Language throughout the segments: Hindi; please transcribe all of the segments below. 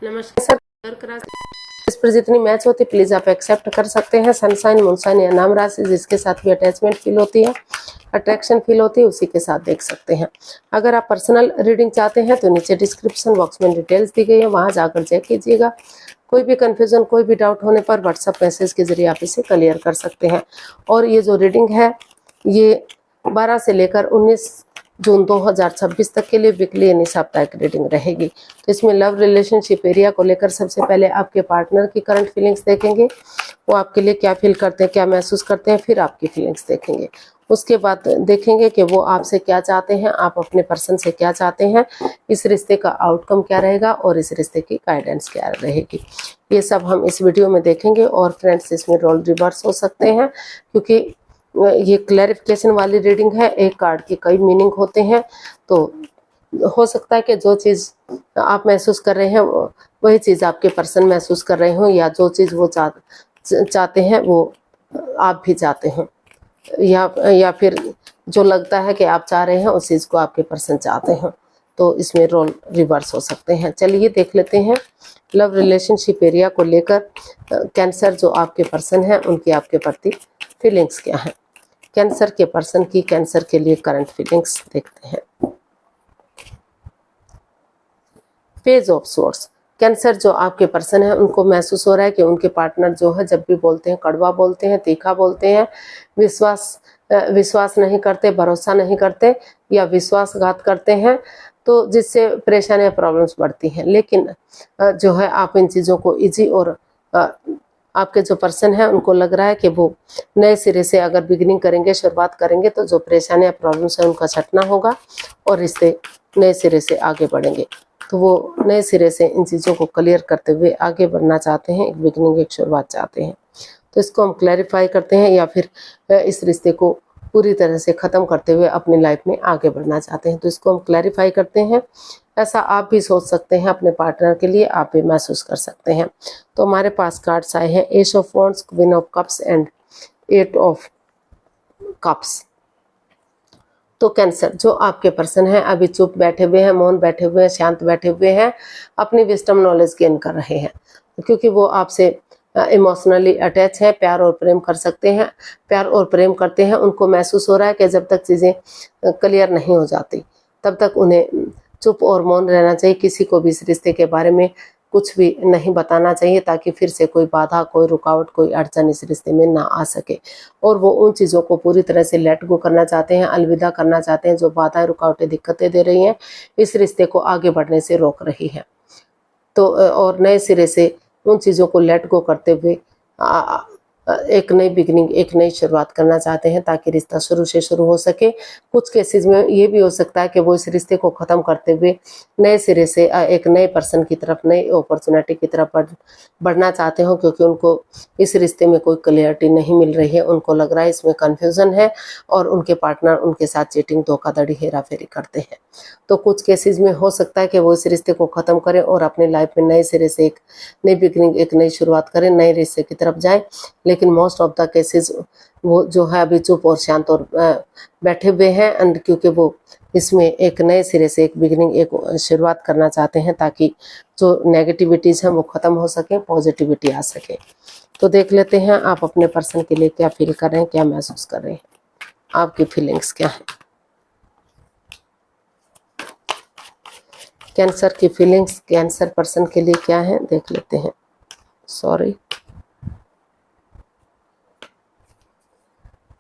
नमस्कार सर। इस पर जितनी मैच होती प्लीज आप एक्सेप्ट कर सकते हैं। सनसाइन, मूनसाइन या नाम राशि जिसके साथ भी अटैचमेंट फील होती है, अट्रैक्शन फील होती है, उसी के साथ देख सकते हैं। अगर आप पर्सनल रीडिंग चाहते हैं तो नीचे डिस्क्रिप्शन बॉक्स में डिटेल्स दी गई है, वहां जाकर चेक कीजिएगा। कोई भी कंफ्यूजन, कोई भी डाउट होने पर व्हाट्सएप मैसेज के जरिए आप इसे क्लियर कर सकते हैं। और ये जो रीडिंग है ये 12 से लेकर 19 जून 2026 तक के लिए वीकली यानी साप्ताहिक रीडिंग रहेगी। तो इसमें लव रिलेशनशिप एरिया को लेकर सबसे पहले आपके पार्टनर की करंट फीलिंग्स देखेंगे, वो आपके लिए क्या फील करते हैं, क्या महसूस करते हैं, फिर आपकी फीलिंग्स देखेंगे। उसके बाद देखेंगे कि वो आपसे क्या चाहते हैं, आप अपने पर्सन से क्या चाहते हैं, इस रिश्ते का आउटकम क्या रहेगा और इस रिश्ते की गाइडेंस क्या रहेगी। ये सब हम इस वीडियो में देखेंगे। और फ्रेंड्स, इसमें रोल रिवर्स हो सकते हैं क्योंकि ये क्लैरिफिकेशन वाली रीडिंग है। एक कार्ड के कई मीनिंग होते हैं, तो हो सकता है कि जो चीज़ आप महसूस कर रहे हैं वही चीज़ आपके पर्सन महसूस कर रहे हो, या जो चीज़ वो चाहते हैं वो आप भी चाहते हैं, या फिर जो लगता है कि आप चाह रहे हैं उस चीज़ को आपके पर्सन चाहते हैं। तो इसमें रोल रिवर्स हो सकते हैं। चलिए देख लेते हैं लव रिलेशनशिप एरिया को लेकर कैंसर जो आपके पर्सन हैं उनकी आपके प्रति फीलिंग्स क्या हैं। कैंसर के पर्सन की कैंसर के लिए करंट फीलिंग्स देखते हैं। Page of source. कैंसर जो आपके पर्सन है उनको महसूस हो रहा है कि उनके पार्टनर जो है जब भी बोलते हैं कड़वा बोलते हैं, तीखा बोलते हैं, विश्वास नहीं करते, भरोसा नहीं करते या विश्वासघात करते हैं, तो जिससे परेशानियां प्रॉब्लम्स बढ़ती हैं। लेकिन जो है आप इन चीज़ों को इजी और आपके जो पर्सन है उनको लग रहा है कि वो नए सिरे से अगर बिगिनिंग करेंगे, शुरुआत करेंगे, तो जो परेशानियां प्रॉब्लम्स है उनका छटना होगा और रिश्ते नए सिरे से आगे बढ़ेंगे। तो वो नए सिरे से इन चीज़ों को क्लियर करते हुए आगे बढ़ना चाहते हैं, एक बिगिनिंग, एक शुरुआत चाहते हैं। तो इसको हम क्लैरिफाई करते हैं या फिर इस रिश्ते को पूरी तरह से ख़त्म करते हुए अपनी लाइफ में आगे बढ़ना चाहते हैं। तो इसको हम क्लैरिफाई करते हैं। ऐसा आप भी सोच सकते हैं अपने पार्टनर के लिए, आप भी महसूस कर सकते हैं। तो हमारे पास कार्ड्स आए हैं S of wands, queen of cups and 8 of cups. तो कैंसर जो आपके पर्सन है अभी चुप बैठे हुए हैं, मौन बैठे हुए हैं, शांत बैठे हुए हैं, अपनी विजडम नॉलेज गेन कर रहे हैं क्योंकि वो आपसे इमोशनली अटैच है, प्यार और प्रेम कर सकते हैं, प्यार और प्रेम करते हैं। उनको महसूस हो रहा है कि जब तक चीज़ें क्लियर नहीं हो जाती तब तक उन्हें चुप और मौन रहना चाहिए। किसी को भी इस रिश्ते के बारे में कुछ भी नहीं बताना चाहिए ताकि फिर से कोई बाधा, कोई रुकावट, कोई अड़चन इस रिश्ते में ना आ सके। और वो उन चीज़ों को पूरी तरह से लेट गो करना चाहते हैं, अलविदा करना चाहते हैं जो बाधाएं, रुकावटें, दिक्कतें दे रही हैं, इस रिश्ते को आगे बढ़ने से रोक रही हैं। तो और नए सिरे से उन चीज़ों को लेट गो करते हुए एक नई बिगनिंग, एक नई शुरुआत करना चाहते हैं ताकि रिश्ता शुरू से शुरू हो सके। कुछ केसेस में ये भी हो सकता है कि वो इस रिश्ते को ख़त्म करते हुए नए सिरे से एक नए पर्सन की तरफ, नई अपॉर्चुनिटी की तरफ बढ़ना चाहते हो क्योंकि उनको इस रिश्ते में कोई क्लियरिटी नहीं मिल रही है। उनको लग रहा है इसमें कन्फ्यूज़न है और उनके पार्टनर उनके साथ चीटिंग, धोखाधड़ी, हेरा फेरी करते हैं। तो कुछ केसेस में हो सकता है कि वो इस रिश्ते को ख़त्म करें और अपनी लाइफ में नए सिरे से एक नई बिगनिंग, एक नई शुरुआत करें, नए रिश्ते की तरफ जाएं। लेकिन मोस्ट ऑफ द केसेस वो जो है अभी चुप और शांत और बैठे हुए हैं, एंड क्योंकि वो इसमें एक नए सिरे से एक बिगिनिंग, एक शुरुआत करना चाहते हैं ताकि जो नेगेटिविटीज़ हैं वो ख़त्म हो सके, पॉजिटिविटी आ सके। तो देख लेते हैं आप अपने पर्सन के लिए क्या फील कर रहे हैं, क्या महसूस कर रहे हैं, आपकी फीलिंग्स क्या है। कैंसर की फीलिंग्स कैंसर पर्सन के लिए क्या है देख लेते हैं। सॉरी,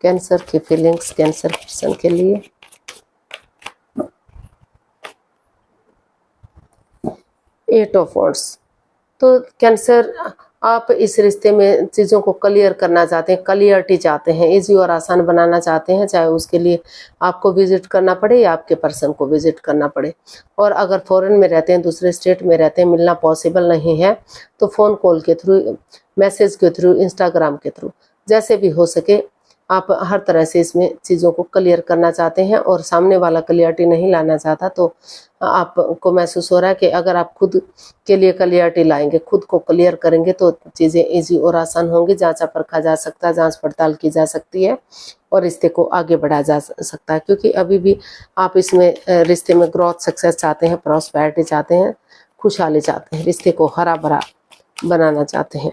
कैंसर की फीलिंग्स कैंसर पर्सन के लिए। Eight of wands. तो कैंसर, आप इस रिश्ते में चीज़ों को क्लियर करना चाहते हैं, क्लियरिटी चाहते हैं, इजी और आसान बनाना चाहते हैं, चाहे उसके लिए आपको विजिट करना पड़े या आपके पर्सन को विजिट करना पड़े। और अगर फॉरेन में रहते हैं, दूसरे स्टेट में रहते हैं, मिलना पॉसिबल नहीं है तो फ़ोन कॉल के थ्रू, मैसेज के थ्रू, इंस्टाग्राम के थ्रू, जैसे भी हो सके आप हर तरह से इसमें चीज़ों को क्लियर करना चाहते हैं। और सामने वाला क्लियरिटी नहीं लाना चाहता तो आपको महसूस हो रहा है कि अगर आप खुद के लिए क्लियरिटी लाएंगे, खुद को क्लियर करेंगे तो चीज़ें इजी और आसान होंगी। जांचा परखा जा सकता है, जांच पड़ताल की जा सकती है और रिश्ते को आगे बढ़ाया जा सकता है। क्योंकि अभी भी आप इसमें रिश्ते में ग्रोथ, सक्सेस चाहते हैं, प्रॉस्पेरिटी चाहते हैं, खुशहाली चाहते हैं, रिश्ते को हरा भरा बनाना चाहते हैं।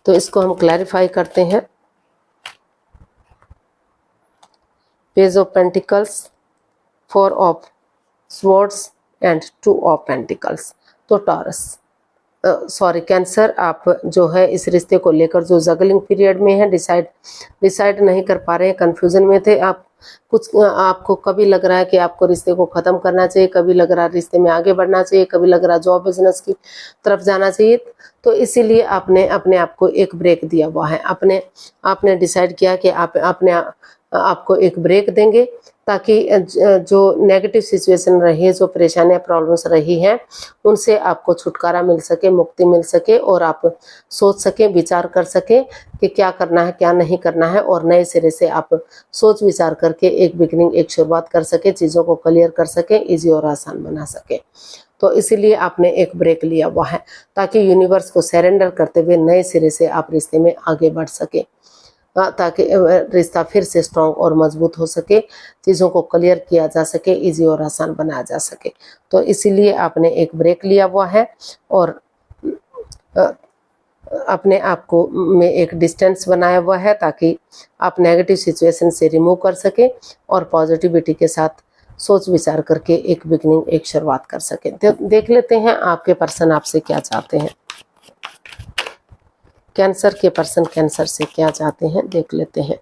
तो इसको हम क्लैरिफाई करते हैं। Page of pentacles, 4 of swords and 2 of pentacles. तो टॉरस कैंसर, आप जो है इस रिश्ते को लेकर जो जगलिंग पीरियड में है, डिसाइड नहीं कर पा रहे हैं, कंफ्यूजन में थे आप। कुछ आपको कभी लग रहा है कि आपको रिश्ते को ख़त्म करना चाहिए, कभी लग रहा है रिश्ते में आगे बढ़ना चाहिए, कभी लग रहा है जॉब बिजनेस की तरफ जाना चाहिए। तो इसीलिए आपने अपने आप को एक ब्रेक दिया हुआ है। आपने डिसाइड किया कि आप अपने आपको एक ब्रेक देंगे, ताकि जो नेगेटिव सिचुएशन रही है, जो परेशानियां प्रॉब्लम्स रही हैं, उनसे आपको छुटकारा मिल सके, मुक्ति मिल सके, और आप सोच सकें, विचार कर सकें कि क्या करना है क्या नहीं करना है, और नए सिरे से आप सोच विचार करके एक बिगिनिंग, एक शुरुआत कर सके, चीज़ों को क्लियर कर सके, इजी और आसान बना सके। तो इसीलिए आपने एक ब्रेक लिया हुआ है, ताकि यूनिवर्स को सरेंडर करते हुए नए सिरे से आप रिश्ते में आगे बढ़ सके, ताकि रिश्ता फिर से स्ट्रॉन्ग और मजबूत हो सके, चीज़ों को क्लियर किया जा सके, इजी और आसान बनाया जा सके। तो इसीलिए आपने एक ब्रेक लिया हुआ है, और अपने आप को में एक डिस्टेंस बनाया हुआ है, ताकि आप नेगेटिव सिचुएशन से रिमूव कर सके और पॉजिटिविटी के साथ सोच विचार करके एक बिगनिंग, एक शुरुआत कर सके। देख लेते हैं आपके पर्सन आपसे क्या चाहते हैं। कैंसर के पर्सन कैंसर से क्या चाहते हैं, देख लेते हैं।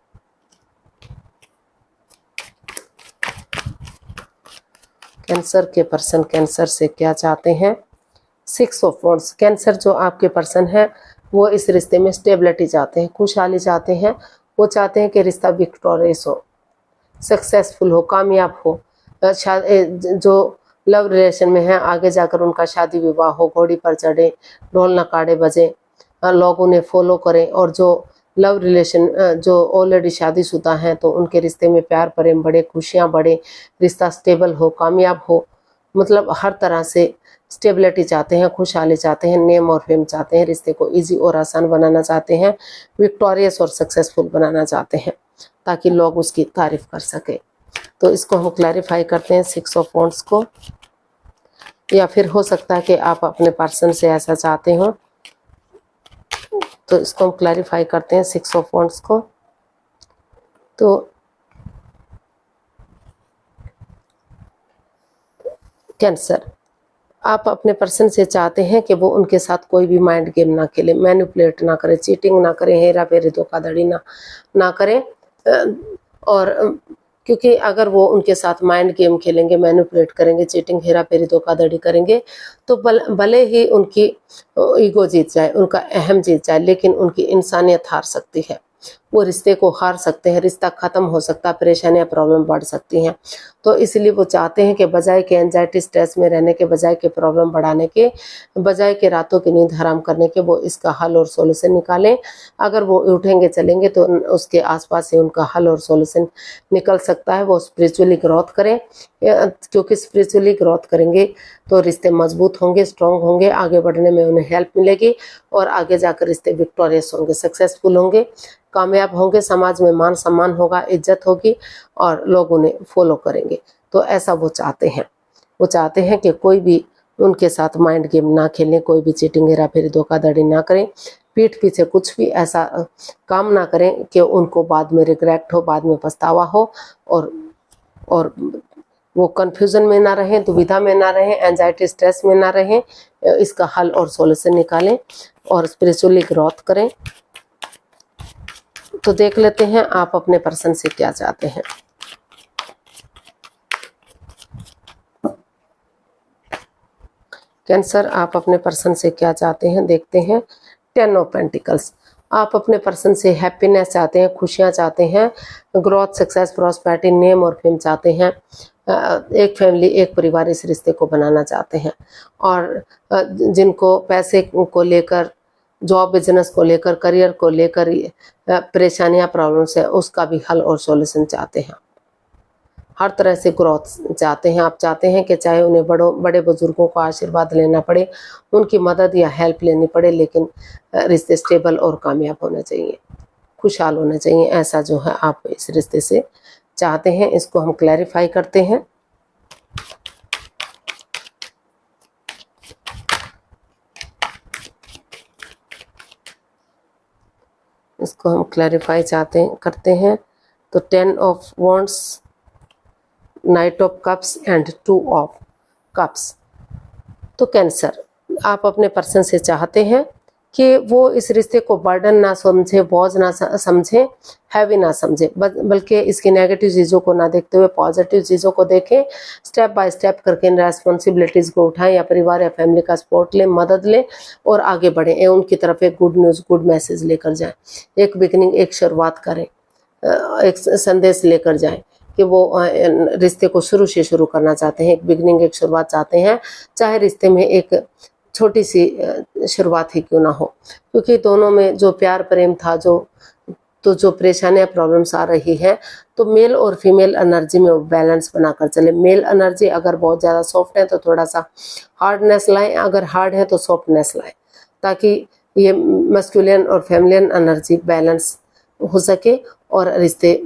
कैंसर के पर्सन कैंसर से क्या चाहते हैं। 6 ऑफ वॉन्ड्स। कैंसर जो आपके पर्सन है, वो इस रिश्ते में स्टेबिलिटी चाहते हैं, खुशहाली चाहते हैं। वो चाहते हैं कि रिश्ता विक्टोरियस हो, सक्सेसफुल हो, कामयाब हो। जो लव रिलेशन में है, आगे जाकर उनका शादी विवाह हो, घोड़ी पर चढ़े, ढोल नगाड़े बजे, लोग उन्हें फॉलो करें। और जो लव रिलेशन जो ऑलरेडी शादीशुदा हैं, तो उनके रिश्ते में प्यार प्रेम बढ़े, खुशियां बढ़े, रिश्ता स्टेबल हो, कामयाब हो। मतलब हर तरह से स्टेबिलिटी चाहते हैं, खुशहाली चाहते हैं, नेम और फेम चाहते हैं, रिश्ते को इजी और आसान बनाना चाहते हैं, विक्टोरियस और सक्सेसफुल बनाना चाहते हैं, ताकि लोग उसकी तारीफ कर सके। तो इसको हम क्लैरिफाई करते हैं 6 ऑफ वॉन्ड्स को। या फिर हो सकता है कि आप अपने पर्सन से ऐसा चाहते हो, तो इसको हम क्लैरिफाई करते हैं 6 ऑफ वॉन्ड्स को। तो कैंसर, आप अपने पर्सन से चाहते हैं कि वो उनके साथ कोई भी माइंड गेम ना खेले, मैनिपुलेट ना करें, चीटिंग ना करें, हेरा फेरी धोखाधड़ी ना करें। और क्योंकि अगर वो उनके साथ माइंड गेम खेलेंगे, मैनिपुलेट करेंगे, चीटिंग हेरा फेरी धोखाधड़ी करेंगे, तो भले ही उनकी ईगो जीत जाए, उनका अहम जीत जाए, लेकिन उनकी इंसानियत हार सकती है। वो रिश्ते को हार सकते हैं, रिश्ता ख़त्म हो सकता है, परेशानियां प्रॉब्लम बढ़ सकती हैं। तो इसलिए वो चाहते हैं कि बजाय के एंजाइटी स्ट्रेस में रहने के, बजाय के प्रॉब्लम बढ़ाने के, बजाय के रातों की नींद हराम करने के, वो इसका हल और सॉल्यूशन निकालें। अगर वो उठेंगे चलेंगे तो उसके आसपास से उनका हल और सॉल्यूशन निकल सकता है। वो स्पिरिचुअली ग्रोथ करें, क्योंकि स्पिरिचुअली ग्रोथ करेंगे तो रिश्ते मजबूत होंगे, स्ट्रॉन्ग होंगे, आगे बढ़ने में उन्हें हेल्प मिलेगी, और आगे जाकर रिश्ते विक्टोरियस होंगे, सक्सेसफुल होंगे, कामयाब होंगे, समाज में मान सम्मान होगा, इज्जत होगी, और लोग उन्हें फॉलो करेंगे। तो ऐसा वो चाहते हैं। वो चाहते हैं कि कोई भी उनके साथ माइंड गेम ना खेलें, कोई भी चीटिंग हेरा फेरी धोखाधड़ी ना करें, पीठ पीछे कुछ भी ऐसा काम ना करें कि उनको बाद में रिग्रेट हो, बाद में पछतावा हो, और वो कन्फ्यूजन में ना रहें, दुविधा में ना रहें, एंजाइटी स्ट्रेस में ना रहें। इसका हल और सॉल्यूशन निकालें और स्पिरिचुअली ग्रोथ करें। तो देख लेते हैं आप अपने पर्सन से क्या चाहते हैं। कैंसर, आप अपने पर्सन से क्या चाहते हैं, देखते हैं। 10 ऑफ पेंटिकल्स। आप अपने पर्सन से हैप्पीनेस चाहते हैं, खुशियां चाहते हैं, ग्रोथ, सक्सेस, प्रॉस्पेरिटी, नेम और फेम चाहते हैं। एक फैमिली, एक परिवार इस रिश्ते को बनाना चाहते हैं। और जिनको पैसे को लेकर, जॉब बिजनेस को लेकर, करियर को लेकर परेशानियां प्रॉब्लम्स है, उसका भी हल और सॉल्यूशन चाहते हैं। हर तरह से ग्रोथ चाहते हैं। आप चाहते हैं कि चाहे उन्हें बड़े बुजुर्गों का आशीर्वाद लेना पड़े, उनकी मदद या हेल्प लेनी पड़े, लेकिन रिश्ते स्टेबल और कामयाब होने चाहिए, खुशहाल होने चाहिए। ऐसा जो है आप इस रिश्ते से चाहते हैं। इसको हम क्लैरिफाई करते हैं। इसको हम क्लैरिफाई करते हैं। तो 10 of wands, night of cups and 2 of cups. तो कैंसर, आप अपने पर्सन से चाहते हैं कि वो इस रिश्ते को बर्डन ना समझे, बोझ ना समझे, हैवी ना समझे, बल्कि इसकी नेगेटिव चीज़ों को ना देखते हुए पॉजिटिव चीज़ों को देखें। स्टेप बाय स्टेप करके इन रेस्पॉन्सिबिलिटीज़ को उठाएं, या परिवार या फैमिली का सपोर्ट लें, मदद लें और आगे बढ़ें। उनकी तरफ एक गुड न्यूज़, गुड मैसेज लेकर जाएं, एक बिगनिंग, एक शुरुआत करें, एक संदेश लेकर जाएं कि वो रिश्ते को शुरू से शुरू करना चाहते हैं, एक बिगनिंग, एक शुरुआत चाहते हैं, चाहे रिश्ते में एक छोटी सी शुरुआत ही क्यों ना हो। क्योंकि दोनों में जो प्यार प्रेम था, जो परेशानियां प्रॉब्लम्स आ रही है, तो मेल और फीमेल एनर्जी में बैलेंस बनाकर चले। मेल एनर्जी अगर बहुत ज़्यादा सॉफ्ट है तो थोड़ा सा हार्डनेस लाएं, अगर हार्ड है तो सॉफ्टनेस लाएं, ताकि ये मस्कुलिन और फेमिलिन एनर्जी बैलेंस हो सके और रिश्ते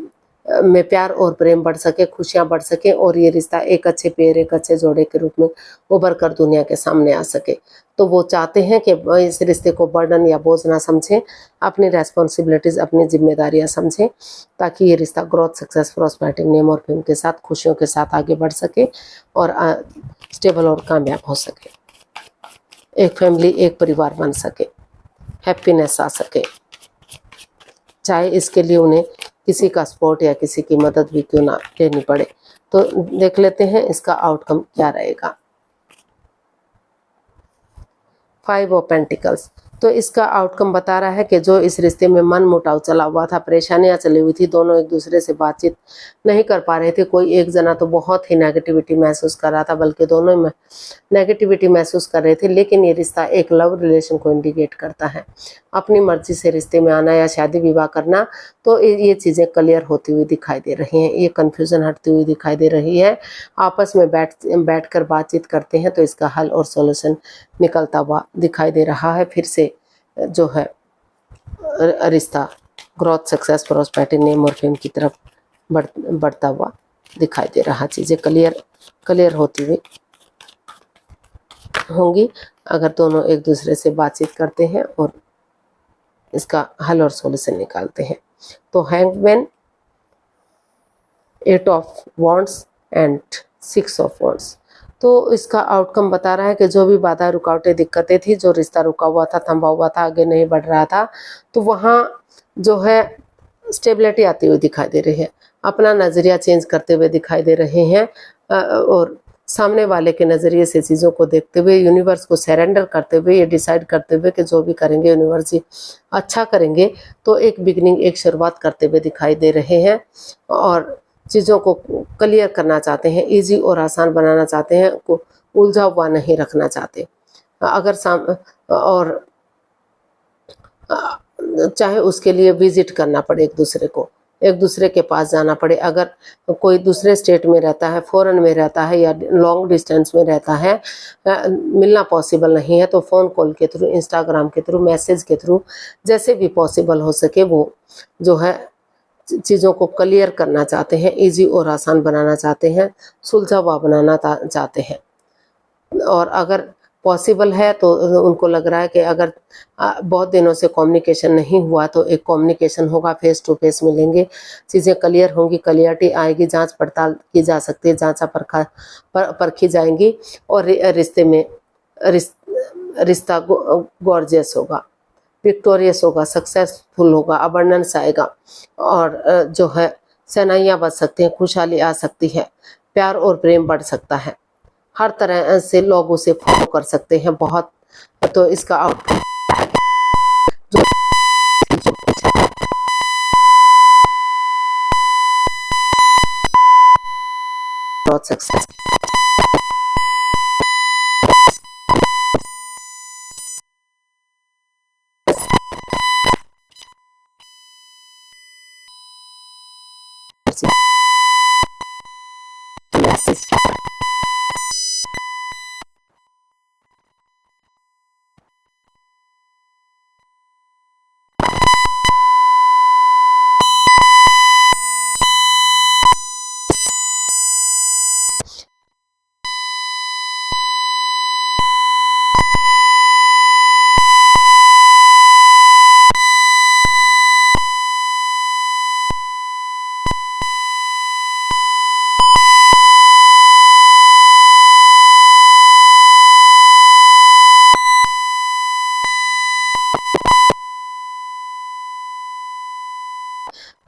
में प्यार और प्रेम बढ़ सके, खुशियां बढ़ सके और ये रिश्ता एक अच्छे पेड़, एक अच्छे जोड़े के रूप में उभर कर दुनिया के सामने आ सके। तो वो चाहते हैं कि इस रिश्ते को बर्डन या बोझ ना समझें, अपनी रेस्पॉन्सिबिलिटीज़, अपनी जिम्मेदारियां समझें, ताकि ये रिश्ता ग्रोथ, सक्सेस, प्रॉस्पेरिटी, नेम और फेम के साथ, खुशियों के साथ आगे बढ़ सके और स्टेबल और कामयाब हो सके, एक फैमिली, एक परिवार बन सके, हैप्पीनेस आ सके, चाहे इसके लिए उन्हें किसी का सपोर्ट या किसी की मदद भी क्यों ना लेनी पड़े। तो देख लेते हैं इसका आउटकम क्या रहेगा। 5 ऑफ पेंटिकल्स, तो इसका आउटकम बता रहा है कि जो इस रिश्ते में मन मुटाव चला हुआ था, परेशानियां चली हुई थी, दोनों एक दूसरे से बातचीत नहीं कर पा रहे थे, कोई एक जना तो बहुत ही नेगेटिविटी महसूस कर रहा था, बल्कि दोनों में नेगेटिविटी महसूस कर रहे थे। लेकिन ये रिश्ता एक लव रिलेशन को इंडिकेट करता है, अपनी मर्जी से रिश्ते में आना या शादी विवाह करना। तो ये चीज़ें क्लियर होती हुई दिखाई दे रही हैं, ये कन्फ्यूज़न हटती हुई दिखाई दे रही है। आपस में बैठ कर बातचीत करते हैं तो इसका हल और सॉल्यूशन निकलता हुआ दिखाई दे रहा है। फिर से जो है रिश्ता ग्रोथ, सक्सेस, प्रॉस्पेरिटी, नेम और फेम की तरफ बढ़ता हुआ दिखाई दे रहा। चीज़ें क्लियर होती हुई होंगी अगर दोनों एक दूसरे से बातचीत करते हैं और इसका हल और सॉल्यूशन निकालते हैं। तो hangman, 8 of wands and 6 of wands, तो इसका आउटकम बता रहा है कि जो भी बाधा, रुकावटें, दिक्कतें थी, जो रिश्ता रुका हुआ था, थमा हुआ था, आगे नहीं बढ़ रहा था, तो वहाँ जो है स्टेबिलिटी आती हुई दिखाई दे रही है, अपना नज़रिया चेंज करते हुए दिखाई दे रहे हैं और सामने वाले के नज़रिए से चीज़ों को देखते हुए, यूनिवर्स को सरेंडर करते हुए, ये डिसाइड करते हुए कि जो भी करेंगे यूनिवर्स ही अच्छा करेंगे। तो एक बिगनिंग, एक शुरुआत करते हुए दिखाई दे रहे हैं और चीज़ों को क्लियर करना चाहते हैं, इजी और आसान बनाना चाहते हैं, को उलझा हुआ नहीं रखना चाहते। अगर और चाहे उसके लिए विजिट करना पड़े, एक दूसरे के पास जाना पड़े, अगर कोई दूसरे स्टेट में रहता है, फॉरेन में रहता है या लॉन्ग डिस्टेंस में रहता है, मिलना पॉसिबल नहीं है, तो फ़ोन कॉल के थ्रू, इंस्टाग्राम के थ्रू, मैसेज के थ्रू, जैसे भी पॉसिबल हो सके वो जो है चीज़ों को क्लियर करना चाहते हैं, इजी और आसान बनाना चाहते हैं, सुलझा हुआ बनाना चाहते हैं। और अगर पॉसिबल है तो उनको लग रहा है कि अगर बहुत दिनों से कम्युनिकेशन नहीं हुआ तो एक कम्युनिकेशन होगा, फेस टू फेस मिलेंगे, चीज़ें क्लियर होंगी, क्लियरिटी आएगी, जांच पड़ताल की जा सकती है, जांचा परखी जाएंगी और रिश्ते में रिश्ता गॉर्जियस होगा, विक्टोरियस होगा, सक्सेसफुल होगा, अबंडेंस आएगा और जो है सेनाइयाँ बच सकती हैं, खुशहाली आ सकती है, प्यार और प्रेम बढ़ सकता है, हर तरह से लोग उसे फॉलो कर सकते हैं बहुत। तो इसका आउटकम सक्सेस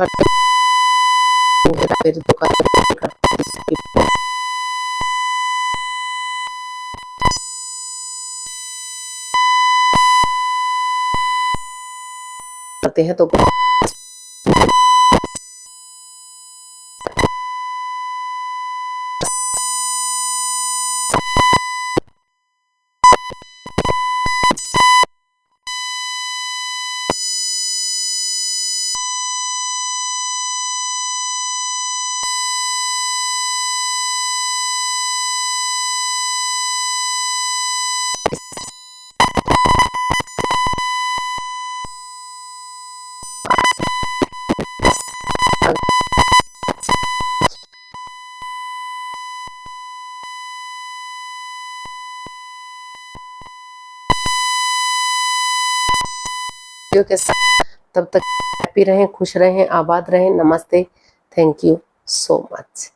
करते फिर दुकान करते हैं तो के साथ तब तक हैप्पी रहें, खुश रहें, आबाद रहें। नमस्ते, थैंक यू सो मच।